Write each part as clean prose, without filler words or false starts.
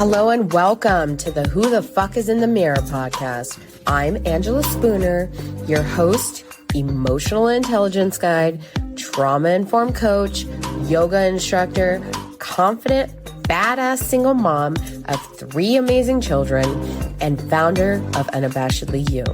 Hello and welcome to the Who the Fuck is in the Mirror podcast. I'm Angela Spooner, your host, emotional intelligence guide, trauma-informed coach, yoga instructor, confident, badass single mom of 3 amazing children, and founder of Unabashedly You.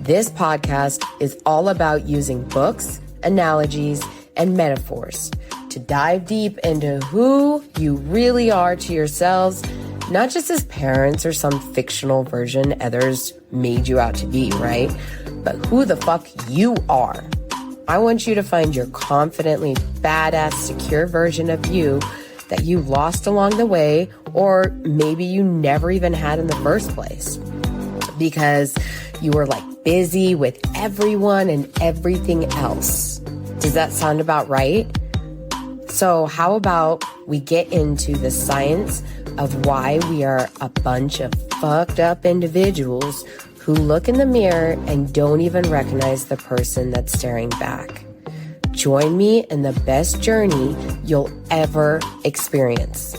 This podcast is all about using books, analogies, and metaphors to dive deep into who you really are to yourselves, not just as parents or some fictional version others made you out to be, right? But who the fuck you are. I want you to find your confidently badass, secure version of you that you lost along the way, or maybe you never even had in the first place because you were like busy with everyone and everything else. Does that sound about right? So how about we get into the science of why we are a bunch of fucked up individuals who look in the mirror and don't even recognize the person that's staring back. Join me in the best journey you'll ever experience.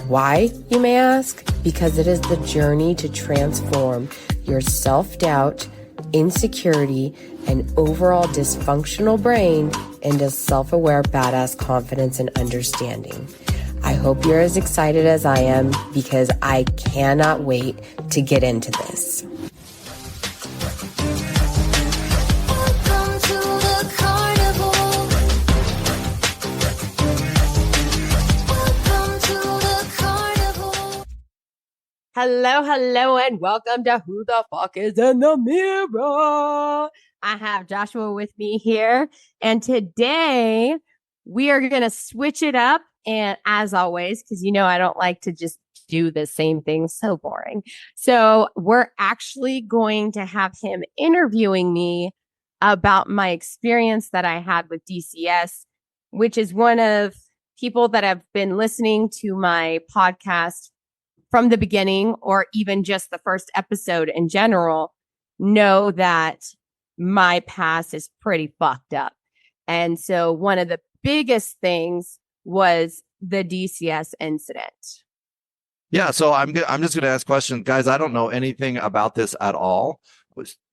Why, you may ask? Because it is the journey to transform your self-doubt, insecurity, and overall dysfunctional brain into self-aware, badass confidence and understanding. I hope you're as excited as I am because I cannot wait to get into this. Welcome to the carnival. Welcome to the carnival. Hello, and welcome to Who the Fuck is in the Mirror. I have Joshua with me here, and today we are going to switch it up. And as always, because you know I don't like to just do the same thing, so boring. So we're actually going to have him interviewing me about my experience that I had with DCS, which is one of people that have been listening to my podcast from the beginning, or even just the first episode in general, know that my past is pretty fucked up. And so one of the biggest things was the DCS incident. Yeah, so I'm just going to ask questions. Guys, I don't know anything about this at all.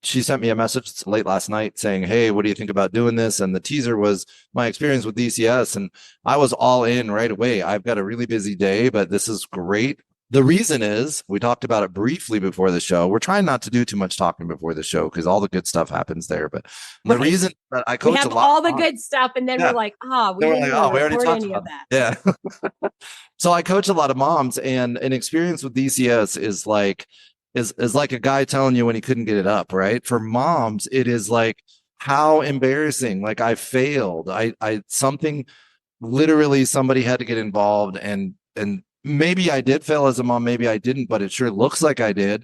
She sent me a message late last night saying, hey, what do you think about doing this? And the teaser was my experience with DCS. And I was all in right away. I've got a really busy day, but this is great. The reason is, we talked about it briefly before the show. We're trying not to do too much talking before the show because all the good stuff happens there. But the reason that I coach we have a lot, all the good stuff, and then we're like, we didn't even record any of that. Yeah. So I coach a lot of moms, and an experience with DCS is like a guy telling you when he couldn't get it up, right? For moms, it is like, how embarrassing. Like, I failed. I something, literally somebody had to get involved, and maybe I did fail as a mom, maybe I didn't, but it sure looks like I did.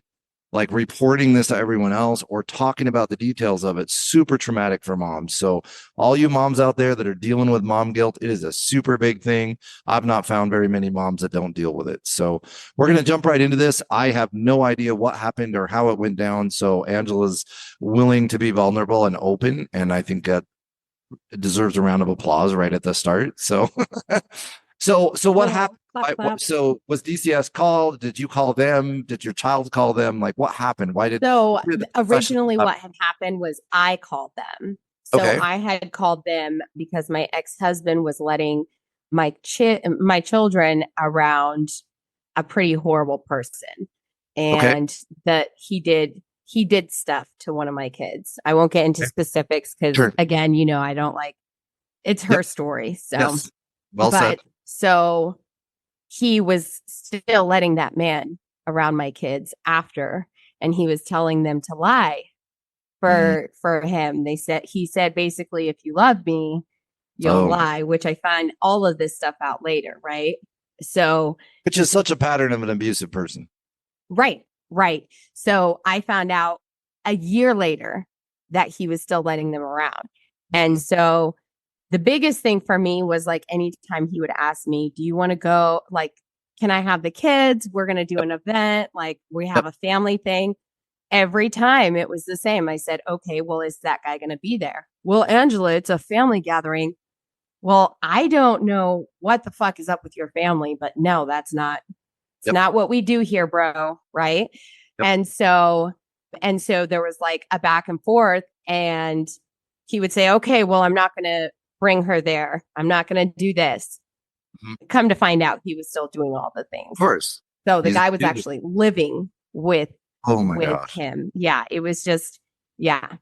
Like, reporting this to everyone else or talking about the details of it, super traumatic for moms. So all you moms out there that are dealing with mom guilt, it is a super big thing. I've not found very many moms that don't deal with it. So we're going to jump right into this. I have no idea what happened or how it went down. So Angela's willing to be vulnerable and open, and I think that it deserves a round of applause right at the start. So So what happened? So was DCS called? Did you call them? Did your child call them? Like, what happened? Originally what had happened was I called them. So Okay. I had called them because my ex-husband was letting my children around a pretty horrible person. And that he did stuff to one of my kids. I won't get into specifics because again, you know, I don't like, it's her story. So yes. Well said. So he was still letting that man around my kids after, and he was telling them to lie for him. He said basically, if you love me, you'll lie, which I find all of this stuff out later, right? So, which is such a pattern of an abusive person. Right. So I found out a year later that he was still letting them around. And so the biggest thing for me was like, anytime he would ask me, do you want to go? Like, can I have the kids? We're going to do an event. Like, we have a family thing. Every time it was the same. I said, okay, well, is that guy going to be there? Well, Angela, it's a family gathering. Well, I don't know what the fuck is up with your family, but no, that's not It's Yep. not what we do here, bro. Right. Yep. And so there was like a back and forth, and he would say, okay, well, I'm not going to bring her there. I'm not going to do this. Mhm. Come to find out, he was still doing all the things. Of course. So the He's- guy was actually living with Oh my gosh. him. Yeah, it was just, yeah.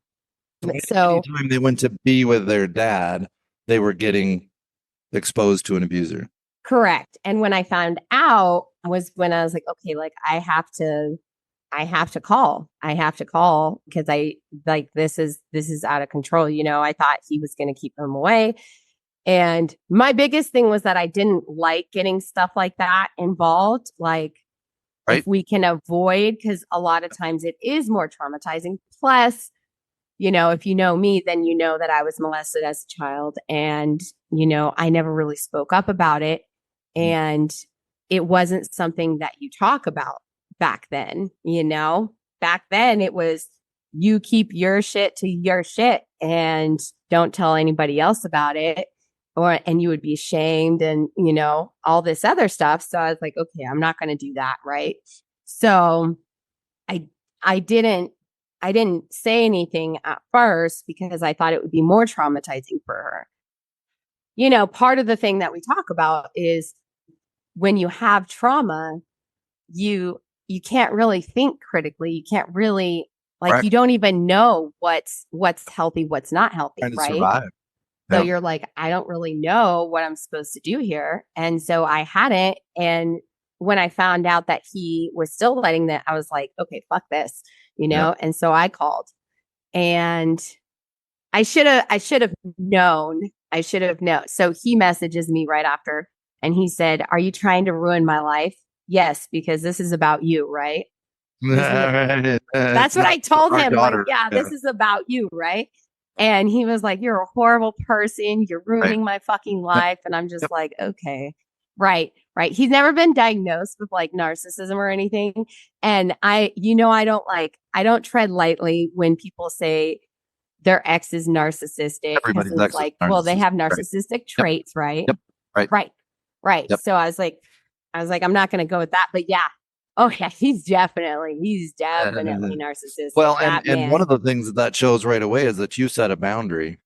So anytime they went to be with their dad, they were getting exposed to an abuser. Correct. And when I found out was when I was like, okay, like I have to call because I like this is out of control. I thought he was going to keep him away. And my biggest thing was that I didn't like getting stuff like that involved. Like, Right. if we can avoid, because a lot of times it is more traumatizing. Plus, if you know me, then you know that I was molested as a child, and, I never really spoke up about it. And it wasn't something that you talk about back then. Back then it was, you keep your shit to your shit and don't tell anybody else about it, and you would be shamed and, all this other stuff. So I was like, okay, I'm not going to do that. Right. So I didn't say anything at first because I thought it would be more traumatizing for her. Part of the thing that we talk about is when you have trauma, you can't really think critically. You can't really, like, Correct. you don't even know what's healthy, what's not healthy, Trying to right? survive. So Yep. you're like, I don't really know what I'm supposed to do here. And so I hadn't. And when I found out that he was still letting that, I was like, okay, fuck this, Yep. And so I called, and I should have known. I should have known. So he messages me right after, and he said, "Are you trying to ruin my life?" Yes, because this is about you, right? That's what I told him. Like, yeah, this is about you, right? And he was like, "You're a horrible person. You're ruining my fucking life." And I'm just Yep. like, okay, right. He's never been diagnosed with like narcissism or anything. And I don't tread lightly when people say their ex is narcissistic, because Everybody's it's ex is like, well, they have narcissistic, right. narcissistic traits, right? Yep. Right. Right. Yep. So I was like, I'm not going to go with that. But yeah. Oh yeah, he's definitely narcissistic. Well, that and man. one of the things that shows right away is that you set a boundary,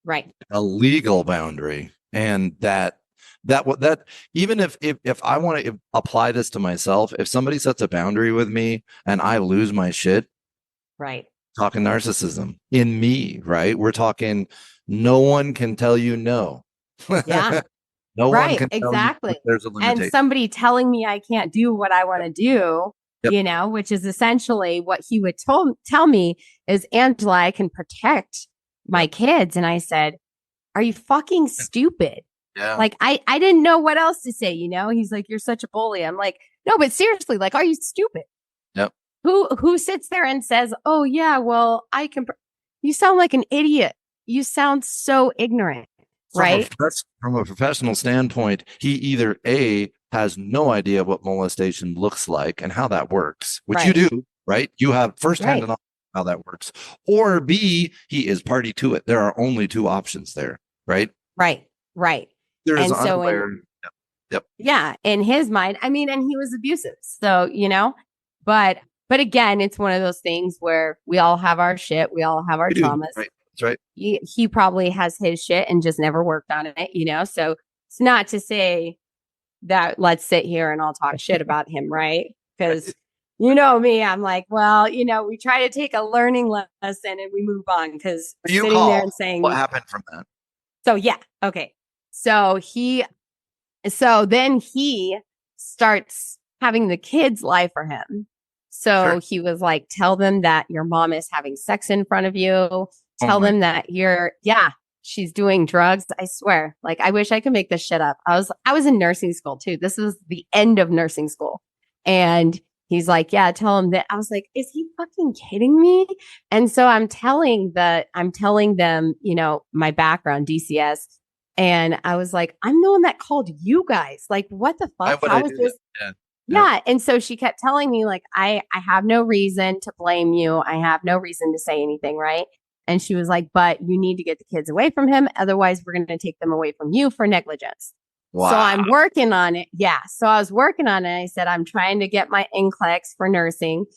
Right. a legal boundary, and that even if I want to apply this to myself, if somebody sets a boundary with me and I lose my shit, Right. talking narcissism in me, right? We're talking no one can tell you no. Yeah. No one Right. can tell you Exactly. that there's a And limitation. somebody telling me I can't do what I want to do, Yep. which is essentially what he would tell me is, Angela, I can protect my Yep. kids. And I said, are you fucking stupid? Yeah. Like, I didn't know what else to say. He's like, you're such a bully. I'm like, no, but seriously, like, are you stupid? Yep. Who sits there and says, oh yeah, well, I can, you sound like an idiot. You sound so ignorant. Right. From a professional standpoint, he either A, has no idea what molestation looks like and how that works, which you do, right? You have firsthand knowledge how that works. Or B, he is party to it. There are only two options there, right? Right. There is And so unaware. Yep. Yeah, in his mind, I mean, and he was abusive. So, but again, it's one of those things where we all have our shit, we all have our We do. traumas. Right. That's right. He probably has his shit and just never worked on it. So it's not to say that let's sit here and all talk shit about him, right? Because me, I'm like, well, we try to take a learning lesson and we move on, because sitting there and saying what happened from that. So yeah, okay. So then he starts having the kids lie for him. So he was like, tell them that your mom is having sex in front of you. Tell them that she's doing drugs. I swear. Like, I wish I could make this shit up. I was in nursing school too. This was the end of nursing school. And he's like, yeah, tell him that. I was like, is he fucking kidding me? And so I'm telling them, my background, DCS. And I was like, I'm the one that called you guys. Like, what the fuck? How is this? Yeah. And so she kept telling me, like, I have no reason to blame you. I have no reason to say anything. Right. And she was like, but you need to get the kids away from him. Otherwise, we're going to take them away from you for negligence. Wow. So I'm working on it. Yeah. So I was working on it. I said, I'm trying to get my NCLEX for nursing,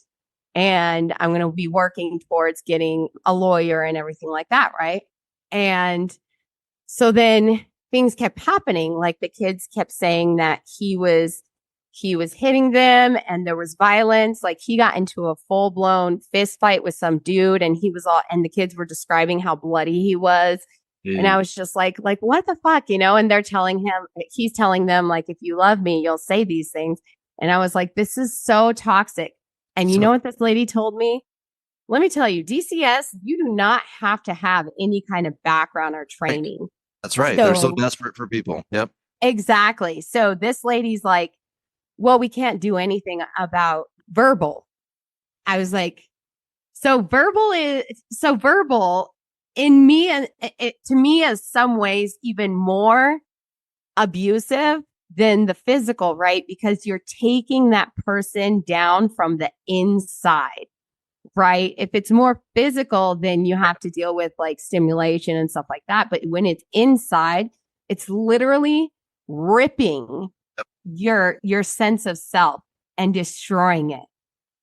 and I'm going to be working towards getting a lawyer and everything like that. Right. And so then things kept happening. Like the kids kept saying that he was hitting them and there was violence. Like he got into a full blown fist fight with some dude, and and the kids were describing how bloody he was. And I was just like, what the fuck, and he's telling them, like, if you love me, you'll say these things. And I was like, this is so toxic. And you know what this lady told me? Let me tell you, DCS, you do not have to have any kind of background or training. That's right. They're so desperate for people. Yep. Exactly. So this lady's like, well, we can't do anything about verbal. I was like, so verbal in me, and it to me is some ways even more abusive than the physical, right? Because you're taking that person down from the inside, right? If it's more physical, then you have to deal with like stimulation and stuff like that. But when it's inside, it's literally ripping your sense of self and destroying it,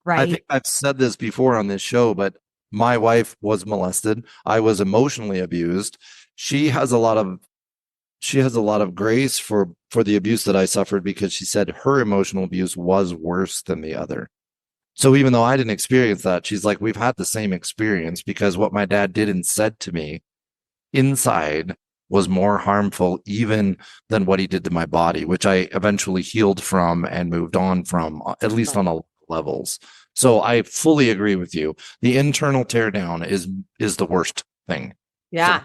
right? I think I've said this before on this show, but my wife was molested. I was emotionally abused. She has a lot of grace for the abuse that I suffered, because she said her emotional abuse was worse than the other. So even though I didn't experience that, she's like, we've had the same experience, because what my dad did and said to me inside was more harmful even than what he did to my body, which I eventually healed from and moved on from, at least on all levels. So I fully agree with you. The internal teardown is the worst thing. Yeah.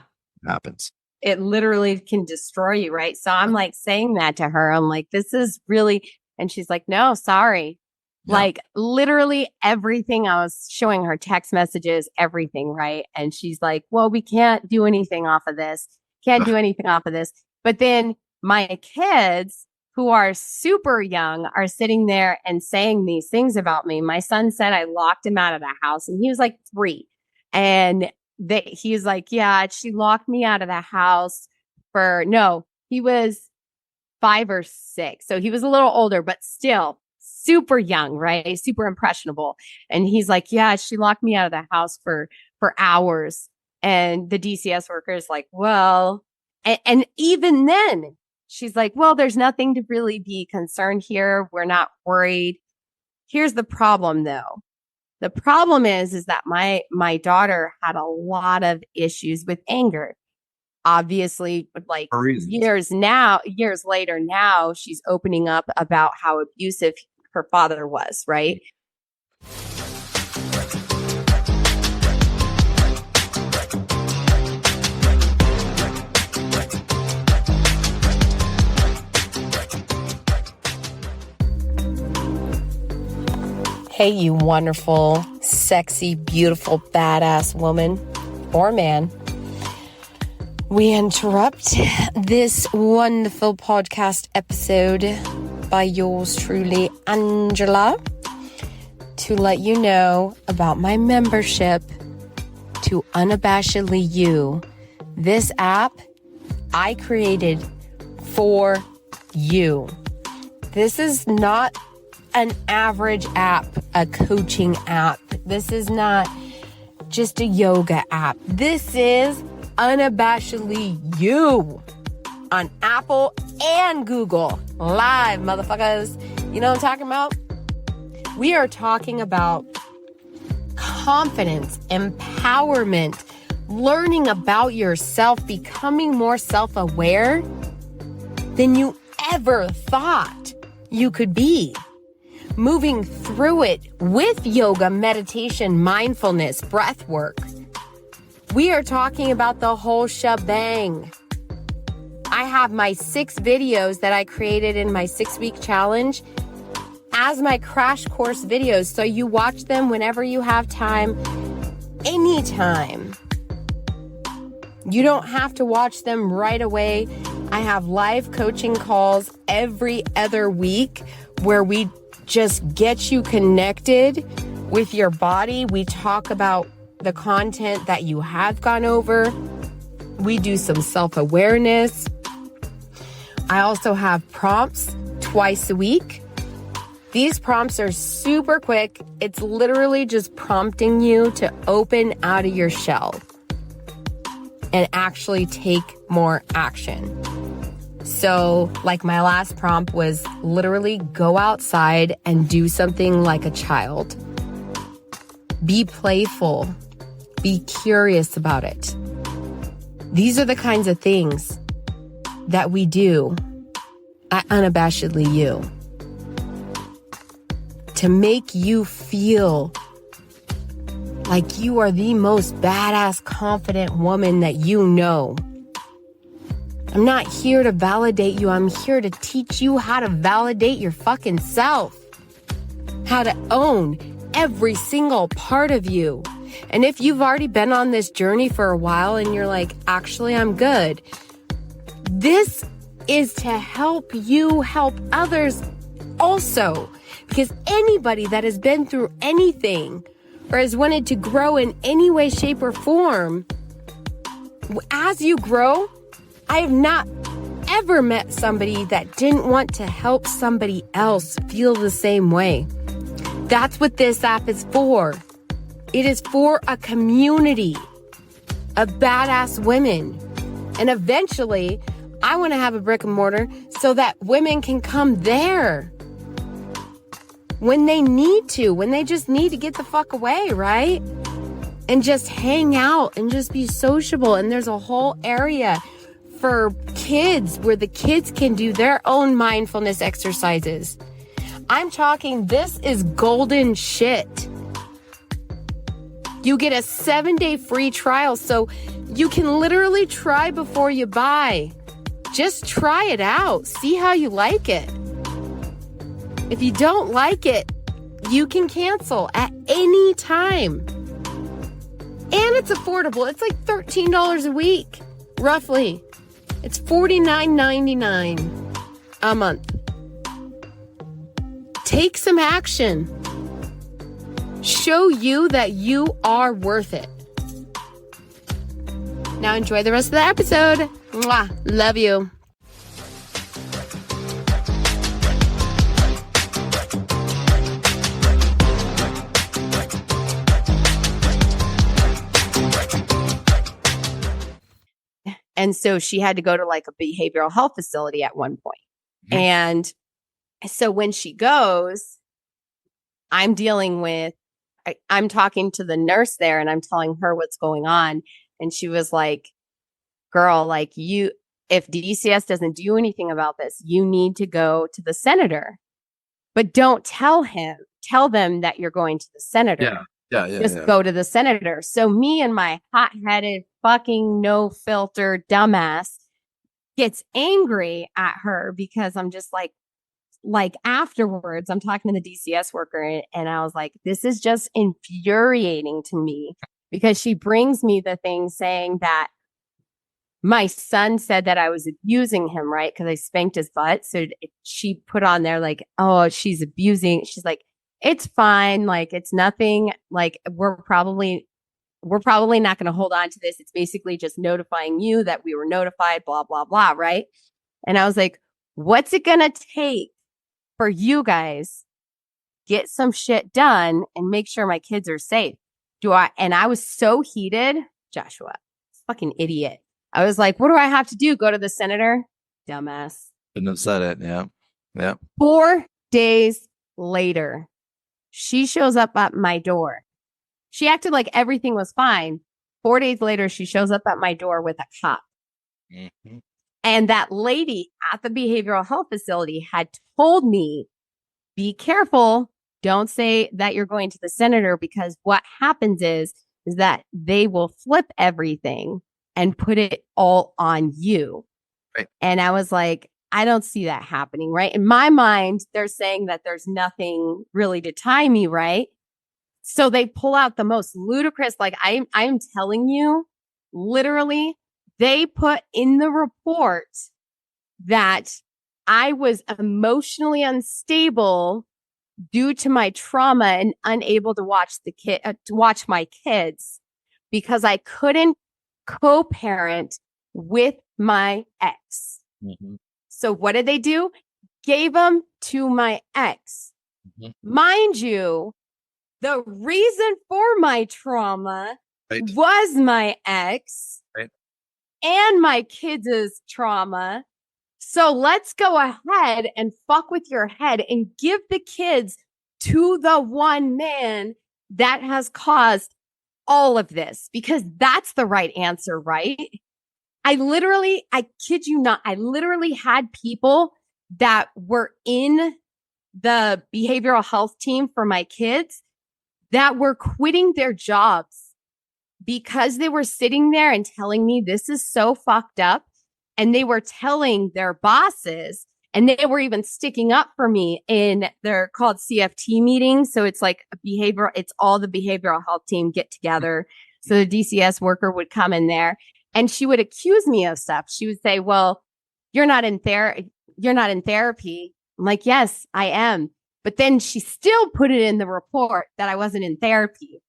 Happens. It literally can destroy you, right? So I'm like saying that to her. I'm like, this is really, and she's like, no, sorry. Yeah. Like literally everything. I was showing her text messages, everything, right? And she's like, well, we can't do anything off of this. Can't do anything off of this. But then my kids, who are super young, are sitting there and saying these things about me. My son said I locked him out of the house, and he was like 3. And he's like, yeah, she locked me out of the house he was 5 or 6. So he was a little older, but still super young, right? Super impressionable. And he's like, yeah, she locked me out of the house for hours. And the DCS worker is like, well, and even then she's like, well, there's nothing to really be concerned here. We're not worried. Here's the problem though. The problem is that my daughter had a lot of issues with anger. Obviously, like years later now, she's opening up about how abusive her father was, right? Hey, you wonderful, sexy, beautiful, badass woman or man. We interrupt this wonderful podcast episode by yours truly, Angela, to let you know about my membership to Unabashedly You. This app I created for you. This is not an average app, a coaching app. This is not just a yoga app. This is Unabashedly You on Apple and Google. Live, motherfuckers. You know what I'm talking about? We are talking about confidence, empowerment, learning about yourself, becoming more self-aware than you ever thought you could be. Moving through it with yoga, meditation, mindfulness, breath work. We are talking about the whole shebang. I have my 6 videos that I created in my 6-week challenge as my crash course videos. So you watch them whenever you have time, anytime. You don't have to watch them right away. I have live coaching calls every other week where we just get you connected with your body. We talk about the content that you have gone over. We do some self-awareness. I also have prompts twice a week. These prompts are super quick. It's literally just prompting you to open out of your shell and actually take more action. So, like my last prompt was literally go outside and do something like a child. Be playful. Be curious about it. These are the kinds of things that we do at Unabashedly You to make you feel like you are the most badass, confident woman that you know. I'm not here to validate you. I'm here to teach you how to validate your fucking self. How to own every single part of you. And if you've already been on this journey for a while and you're like, actually, I'm good. This is to help you help others also. Because anybody that has been through anything or has wanted to grow in any way, shape, or form, as you grow, I have not ever met somebody that didn't want to help somebody else feel the same way. That's what this app is for. It is for a community of badass women. And eventually, I want to have a brick and mortar so that women can come there when they need to, when they just need to get the fuck away, right? And just hang out and just be sociable. And there's a whole area for kids where the kids can do their own mindfulness exercises. I'm talking, this is golden shit. You get a 7-day free trial, so you can literally try before you buy. Just try it out. See how you like it. If you don't like it, you can cancel at any time. And it's affordable. It's like $13 a week, roughly. It's $49.99 a month. Take some action. Show you that you are worth it. Now enjoy the rest of the episode. Mwah. Love you. And so she had to go to like a behavioral health facility at one point. Mm-hmm. And so when she goes, I'm dealing with, I'm talking to the nurse there and I'm telling her what's going on. And she was like, girl, like if DCS doesn't do anything about this, you need to go to the senator, but don't tell them that you're going to the senator. Just go to the senator. So me and my hot-headed fucking no filter dumbass gets angry at her because I'm just like afterwards, I'm talking to the DCS worker and I was like, this is just infuriating to me because she brings me the thing saying that my son said that I was abusing him, right? Because I spanked his butt. So she put on there like, oh, she's abusing. She's like, it's fine. Like, it's nothing. Like, we're probably not going to hold on to this. It's basically just notifying you that we were notified, blah, blah, blah. Right. And I was like, what's it going to take for you guys get some shit done and make sure my kids are safe? And I was so heated, Joshua, fucking idiot. I was like, what do I have to do? Go to the senator? Dumbass. Couldn't have said it. Yeah. Yeah. 4 days later, she shows up at my door. She acted like everything was fine. 4 days later, she shows up at my door with a cop. Mm-hmm. And that lady at the behavioral health facility had told me, be careful. Don't say that you're going to the senator because what happens is that they will flip everything and put it all on you. Right. And I was like, I don't see that happening, right? In my mind, they're saying that there's nothing really to tie me, right? So they pull out the most ludicrous, like I'm telling you, literally, they put in the report that I was emotionally unstable due to my trauma and unable to watch watch my kids because I couldn't co-parent with my ex. Mm-hmm. So what did they do? Gave them to my ex. Mhm. Mind you, the reason for my trauma Right. was my ex Right. and my kids' trauma. So let's go ahead and fuck with your head and give the kids to the one man that has caused all of this, because that's the right answer, right? I kid you not, I literally had people that were in the behavioral health team for my kids that were quitting their jobs because they were sitting there and telling me this is so fucked up. And they were telling their bosses, and they were even sticking up for me in they're called CFT meetings. So it's like it's all the behavioral health team get together. So the DCS worker would come in there and she would accuse me of stuff. She would say, well, you're not in therapy. I'm like, yes, I am. But then she still put it in the report that I wasn't in therapy.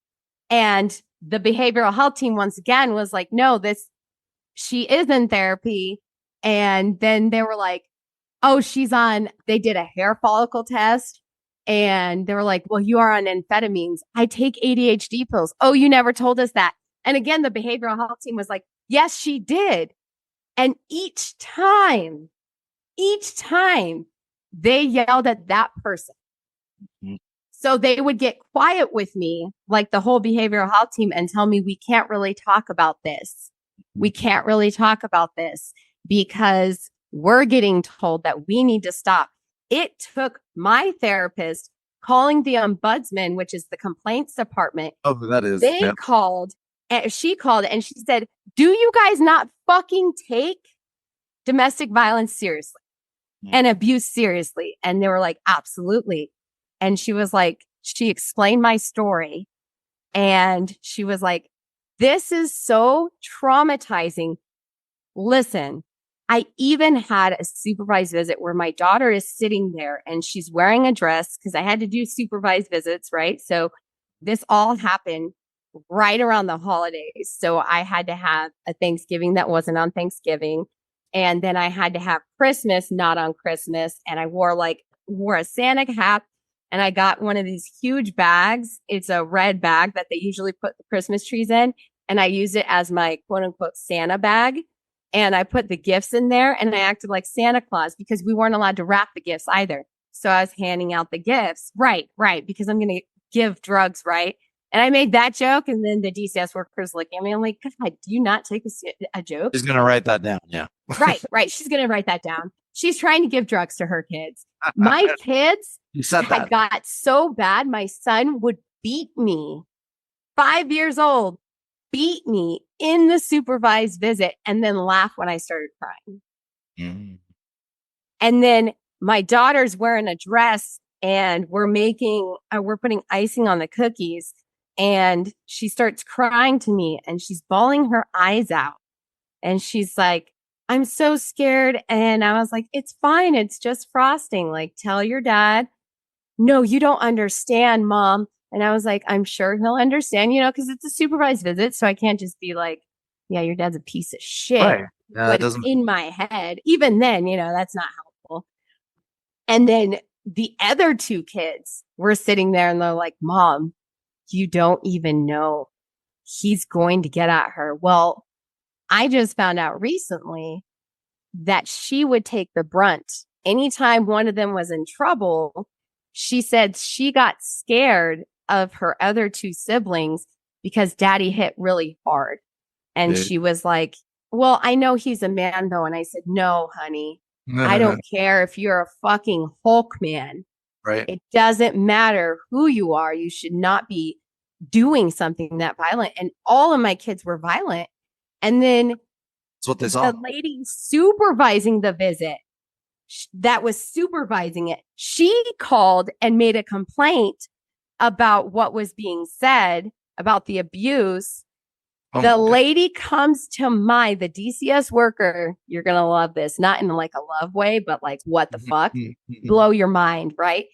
And the behavioral health team once again was like, no, she is in therapy. And then they were like, oh, they did a hair follicle test. And they were like, well, you are on amphetamines. I take ADHD pills. Oh, you never told us that. And again, the behavioral health team was like, yes, she did. And each time they yelled at that person. Mhm. So they would get quiet with me, like the whole behavioral health team, and tell me, we can't really talk about this. We can't really talk about this because we're getting told that we need to stop. It took my therapist calling the ombudsman, which is the complaints department. Oh, that is. They Yeah. called, and she called and she said, do you guys not fucking take domestic violence seriously and abuse seriously? And they were like, absolutely. And she was like, she explained my story and she was like, this is so traumatizing. Listen, I even had a supervised visit where my daughter is sitting there and she's wearing a dress because I had to do supervised visits, right? So this all happened right around the holidays. So I had to have a Thanksgiving that wasn't on Thanksgiving. And then I had to have Christmas not on Christmas. And I wore a Santa hat. And I got one of these huge bags. It's a red bag that they usually put the Christmas trees in. And I used it as my quote unquote Santa bag. And I put the gifts in there and I acted like Santa Claus because we weren't allowed to wrap the gifts either. So I was handing out the gifts. Right. Because I'm going to give drugs. Right. And I made that joke. And then the DCS workers look at me. I'm like, God, do you not take a joke? She's going to write that down. Yeah. Right. She's going to write that down. She's trying to give drugs to her kids. My kids You said had that. got so bad. My son would beat me, 5 years old, beat me in the supervised visit and then laugh when I started crying. Mhm. And then my daughter's wearing a dress and we're putting icing on the cookies. And she starts crying to me and she's bawling her eyes out. And she's like, I'm so scared. And I was like, it's fine. It's just frosting. Like, tell your dad. No, you don't understand, Mom. And I was like, I'm sure he'll understand, because it's a supervised visit. So I can't just be like, yeah, your dad's a piece of shit. Right. Yeah, that But doesn't. in my head, even then, that's not helpful. And then the other two kids were sitting there and they're like, Mom, you don't even know he's going to get at her. Well, I just found out recently that she would take the brunt. Anytime one of them was in trouble, she said she got scared of her other two siblings because daddy hit really hard. And Dude. she was like, well, I know he's a man though. And I said, no, honey, I don't care if you're a fucking Hulk man. Right. It doesn't matter who you are. You should not be doing something that violent. And all of my kids were violent. And then That's what they saw. the lady supervising the visit that was supervising it, she called and made a complaint about what was being said about the abuse. Oh The my God. lady comes to the DCS worker. You're going to love this, not in like a love way, but like, what the fuck? Blow your mind, right?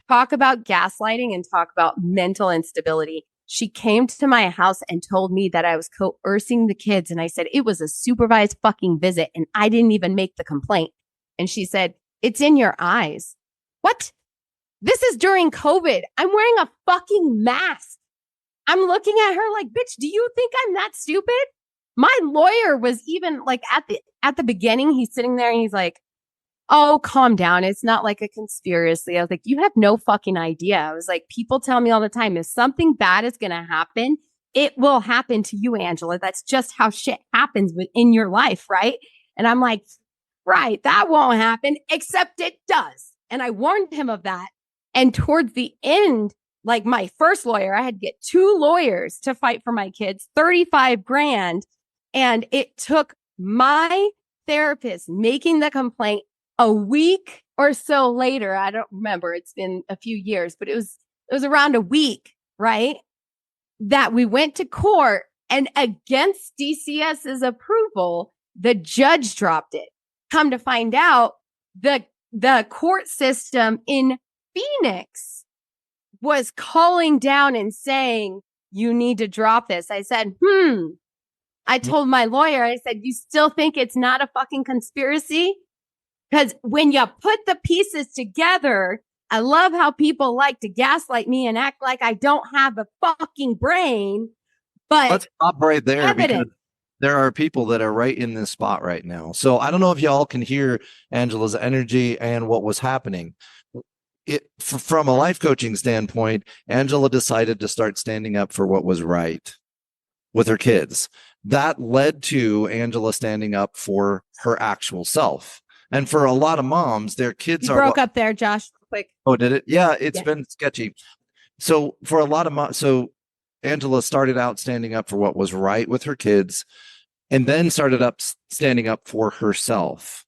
Talk about gaslighting and talk about mental instability. She came to my house and told me that I was coercing the kids. And I said, it was a supervised fucking visit and I didn't even make the complaint. And she said, it's in your eyes. What? This is during COVID. I'm wearing a fucking mask. I'm looking at her like, bitch, do you think I'm that stupid? My lawyer was even like at the beginning, he's sitting there and he's like, oh, calm down. It's not like a conspiracy. I was like, you have no fucking idea. I was like, people tell me all the time, if something bad is going to happen, it will happen to you, Angela. That's just how shit happens within your life, right? And I'm like, right, that won't happen, except it does. And I warned him of that. And towards the end, like my first lawyer, I had to get 2 lawyers to fight for my kids, 35 grand. And it took my therapist making the complaint a week or so later. I don't remember. It's been a few years, but it was around a week, right? That we went to court, and against DCS's approval, the judge dropped it. Come to find out, the court system in Phoenix was calling down and saying, you need to drop this. I said, I told my lawyer, I said, you still think it's not a fucking conspiracy? Because when you put the pieces together, I love how people like to gaslight me and act like I don't have a fucking brain. But let's stop right there evidence. because there are people that are right in this spot right now. So I don't know if y'all can hear Angela's energy and what was happening. From a life coaching standpoint, Angela decided to start standing up for what was right with her kids. That led to Angela standing up for her actual self. And for a lot of moms, their kids you broke up there, Josh, quick. Oh, did it? Yeah, it's been sketchy. So for a lot of moms, so Angela started out standing up for what was right with her kids, and then started up standing up for herself.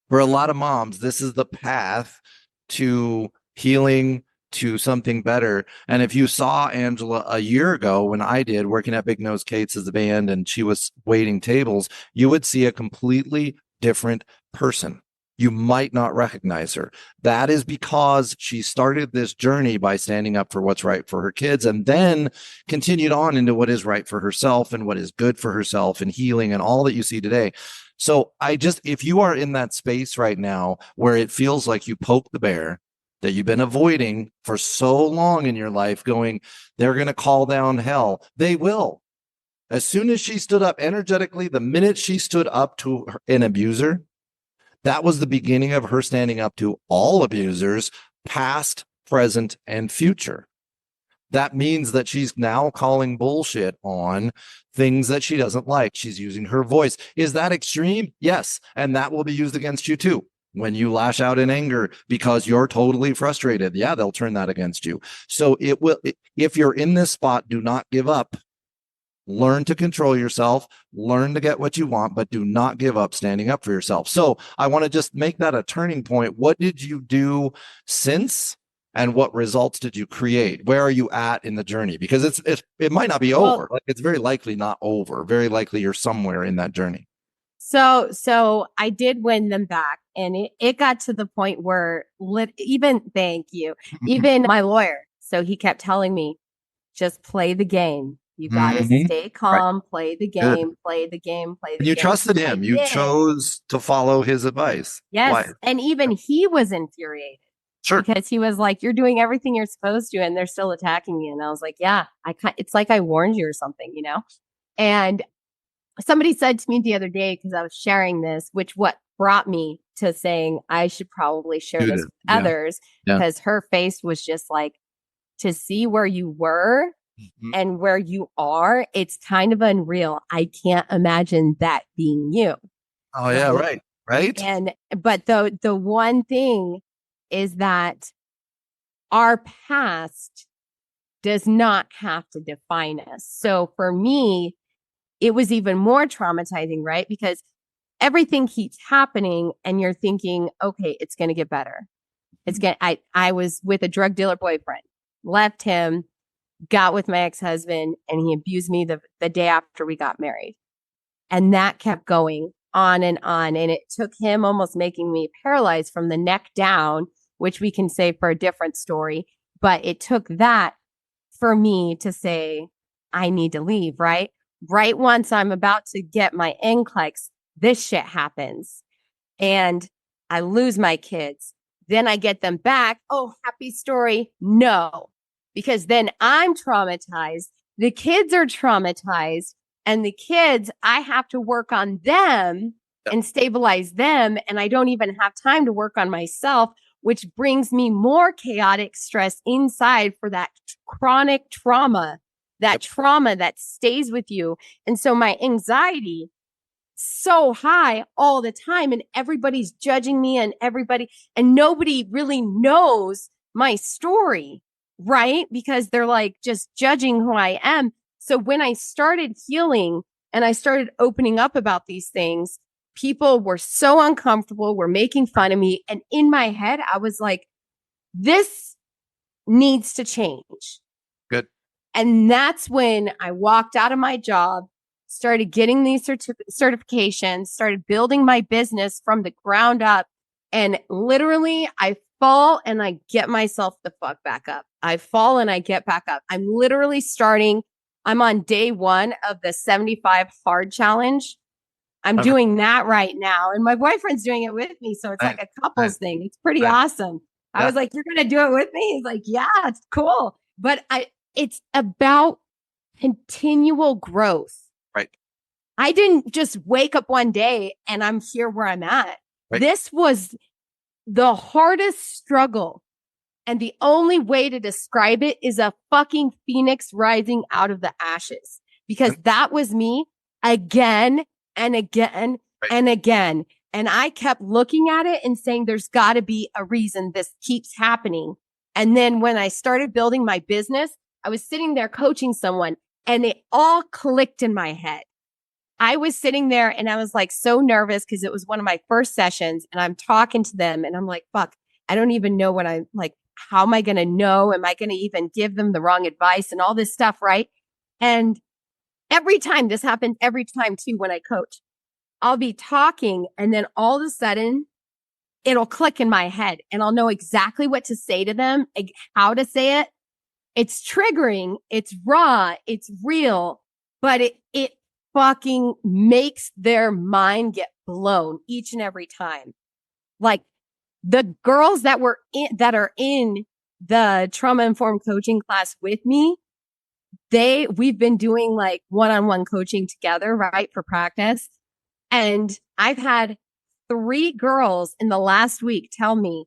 For a lot of moms, this is the path to healing, to something better. And if you saw Angela a year ago when I did, working at Big Nose Kate's as a band, and she was waiting tables, you would see a completely different person. You might not recognize her. That is because she started this journey by standing up for what's right for her kids, and then continued on into what is right for herself and what is good for herself and healing and all that you see today. So if you are in that space right now where it feels like you poked the bear that you've been avoiding for so long in your life, going, they're going to call down hell. They will. As soon as she stood up energetically, the minute she stood up to an abuser, that was the beginning of her standing up to all abusers, past, present, and future. That means that she's now calling bullshit on things that she doesn't like. She's using her voice. Is that extreme? Yes. And that will be used against you too. When you lash out in anger because you're totally frustrated, yeah, they'll turn that against you. So if you're in this spot, do not give up. Learn to control yourself, learn to get what you want, but do not give up standing up for yourself. So I want to just make that a turning point. What did you do since, and what results did you create? Where are you at in the journey? Because it might not be over. Like, it's very likely not over. Very likely you're somewhere in that journey. So I did win them back, and it got to the point where thank you, even my lawyer. So he kept telling me, just play the game. You got to stay calm, play the game, play the game, play the game. You trusted him. You chose to follow his advice. Yes. Why? And even he was infuriated. Sure. Because he was like, you're doing everything you're supposed to, and they're still attacking you. And I was like, yeah, it's like I warned you or something, you know? And somebody said to me the other day, because I was sharing this, what brought me to saying I should probably share this with others, because her face was just like, to see where you were and where you are, it's kind of unreal. I can't imagine that being you. Oh, yeah, right. But the one thing is that our past does not have to define us. So for me, it was even more traumatizing, right? Because everything keeps happening and you're thinking, okay, it's going to get better. I was with a drug dealer boyfriend, left him, got with my ex-husband, and he abused me the day after we got married. And that kept going on. And it took him almost making me paralyzed from the neck down, which we can say for a different story. But it took that for me to say, I need to leave, right? Right once I'm about to get my NCLEX, this shit happens. And I lose my kids. Then I get them back. Oh, happy story. No, because then I'm traumatized. The kids are traumatized. And the kids, I have to work on them and stabilize them. And I don't even have time to work on myself, which brings me more chaotic stress inside for that chronic trauma, that trauma that stays with you. And so my anxiety so high all the time, and everybody's judging me, and nobody really knows my story, right? Because they're like just judging who I am. So when I started healing and I started opening up about these things, people were so uncomfortable, were making fun of me. And in my head, I was like, this needs to change. Good. And that's when I walked out of my job, started getting these certifications, started building my business from the ground up. And literally, I fall and I get myself the fuck back up. I fall and I get back up. I'm literally I'm on day 1 of the 75 hard challenge. I'm doing that right now. And my boyfriend's doing it with me. So it's like a couples thing. It's pretty awesome. I was like, you're going to do it with me? He's like, yeah, it's cool. But it's about continual growth. Right. I didn't just wake up one day and I'm here where I'm at. Right. This was the hardest struggle. And the only way to describe it is a fucking phoenix rising out of the ashes, because that was me again and again and again. And I kept looking at it and saying, there's got to be a reason this keeps happening. And then when I started building my business, I was sitting there coaching someone and it all clicked in my head. I was sitting there and I was like so nervous because it was one of my first sessions and I'm talking to them and I'm like, fuck, I don't even know what I'm like. How am I going to know? Am I going to even give them the wrong advice and all this stuff? Right. And every time this happens, every time too, when I coach, I'll be talking and then all of a sudden it'll click in my head and I'll know exactly what to say to them, how to say it. It's triggering. It's raw. It's real, but it fucking makes their mind get blown each and every time. Like the girls that are in the trauma informed coaching class with me, we've been doing like one-on-one coaching together, right? For practice. And I've had 3 girls in the last week tell me,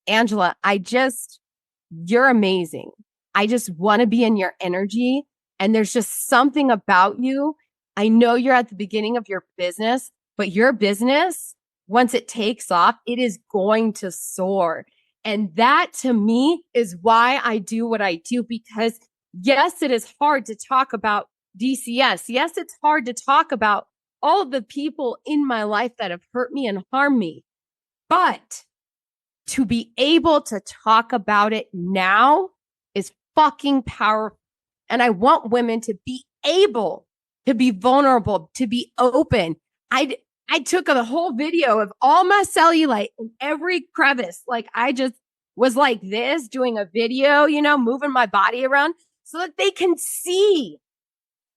Angela, you're amazing. I just want to be in your energy. And there's just something about you. I know you're at the beginning of your business, but your business, once it takes off, it is going to soar. And that to me is why I do what I do, because yes, it is hard to talk about DCS. Yes, it's hard to talk about all of the people in my life that have hurt me and harmed me. But to be able to talk about it now is fucking powerful. And I want women to be able to be vulnerable, to be open. I took a whole video of all my cellulite in every crevice. Like I just was like this, doing a video, moving my body around so that they can see.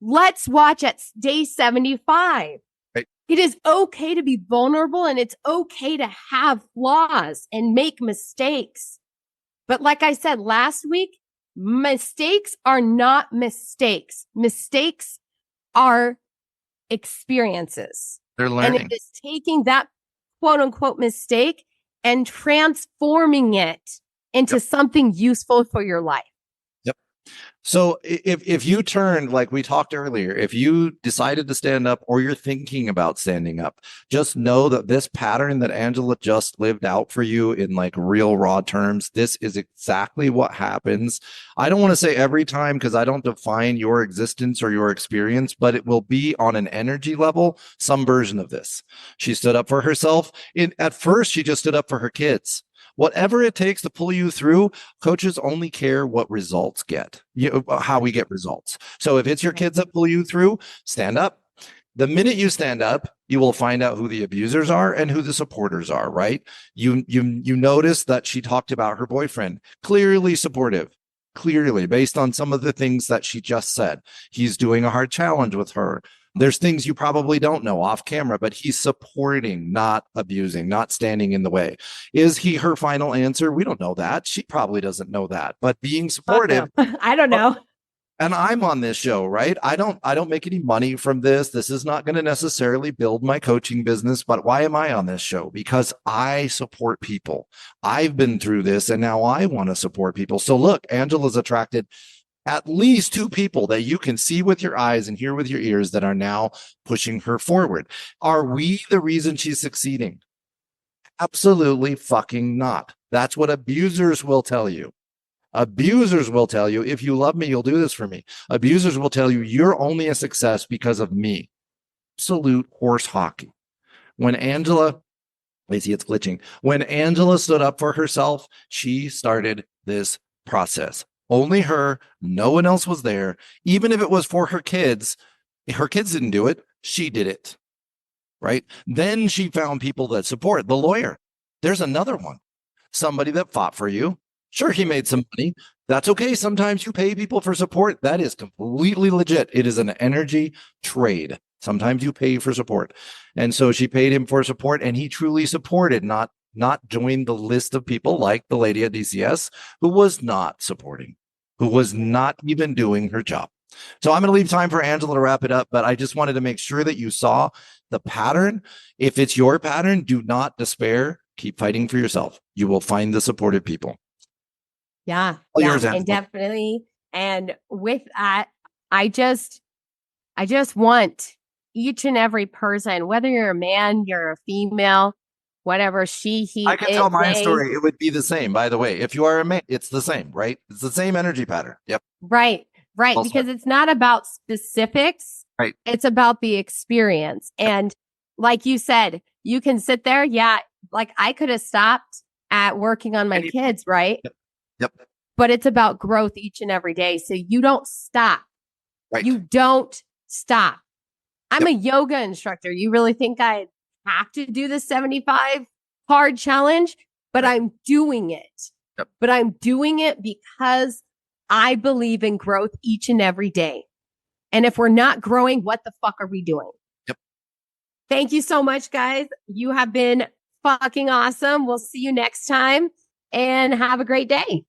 Let's watch at day 75. Right. It is okay to be vulnerable and it's okay to have flaws and make mistakes. But like I said last week, mistakes are not mistakes. Mistakes are experiences. They're learning. And it is taking that quote unquote mistake and transforming it into something useful for your life. Yep. So if you turned, like we talked earlier, if you decided to stand up or you're thinking about standing up, just know that this pattern that Angela just lived out for you in like real raw terms, this is exactly what happens. I don't want to say every time because I don't define your existence or your experience, but it will be on an energy level, some version of this. She stood up for herself. At first, she just stood up for her kids. Whatever it takes to pull you through, coaches only care what results how we get results. So if it's your kids that pull you through, stand up. The minute you stand up, you will find out who the abusers are and who the supporters are, right? You notice that she talked about her boyfriend, clearly supportive, clearly based on some of the things that she just said. He's doing a hard challenge with her. There's things you probably don't know off camera, but he's supporting, not abusing, not standing in the way. Is he her final answer? We don't know that. She probably doesn't know that, but being supportive. I don't know. And I'm on this show, right? I don't make any money from this. This is not going to necessarily build my coaching business, but why am I on this show? Because I support people. I've been through this and now I want to support people. So look, Angela's attracted at least two people that you can see with your eyes and hear with your ears that are now pushing her forward. Are we the reason she's succeeding? Absolutely fucking not. That's what abusers will tell you. Abusers will tell you, if you love me, you'll do this for me. Abusers will tell you, you're only a success because of me. Absolute horse hockey. When Angela, I see it's glitching. When Angela stood up for herself, she started this process. Only her, no one else was there. Even if it was for her kids didn't do it. She did it. Right? Then she found people that support. The lawyer. There's another one. Somebody that fought for you. Sure, he made some money. That's okay. Sometimes you pay people for support. That is completely legit. It is an energy trade. Sometimes you pay for support. And so she paid him for support, and he truly supported, not joined the list of people like the lady at DCS who was not supporting, who was not even doing her job. So I'm going to leave time for Angela to wrap it up, but I just wanted to make sure that you saw the pattern. If it's your pattern, do not despair. Keep fighting for yourself. You will find the supportive people. Yeah. All Yeah. yours, And Angela. definitely. And with that, I just want each and every person, whether you're a man, you're a female, whatever, she, he, I can it, tell my they, story. It would be the same, by the way. If you are a man, it's the same, right? It's the same energy pattern. Yep. right. Well Because said. it's not about specifics. Right. It's about the experience. And like you said, you can sit there. Yeah. Like I could have stopped at working on my Any- kids, right? Yep. But it's about growth each and every day. So you don't stop. Right. You don't stop. I'm Yep. a yoga instructor. You really think I have to do the 75 hard challenge? But Right. I'm doing it. Yep. But I'm doing it because I believe in growth each and every day. And if we're not growing, what the fuck are we doing? Yep. Thank you so much, guys. You have been fucking awesome. We'll see you next time and have a great day.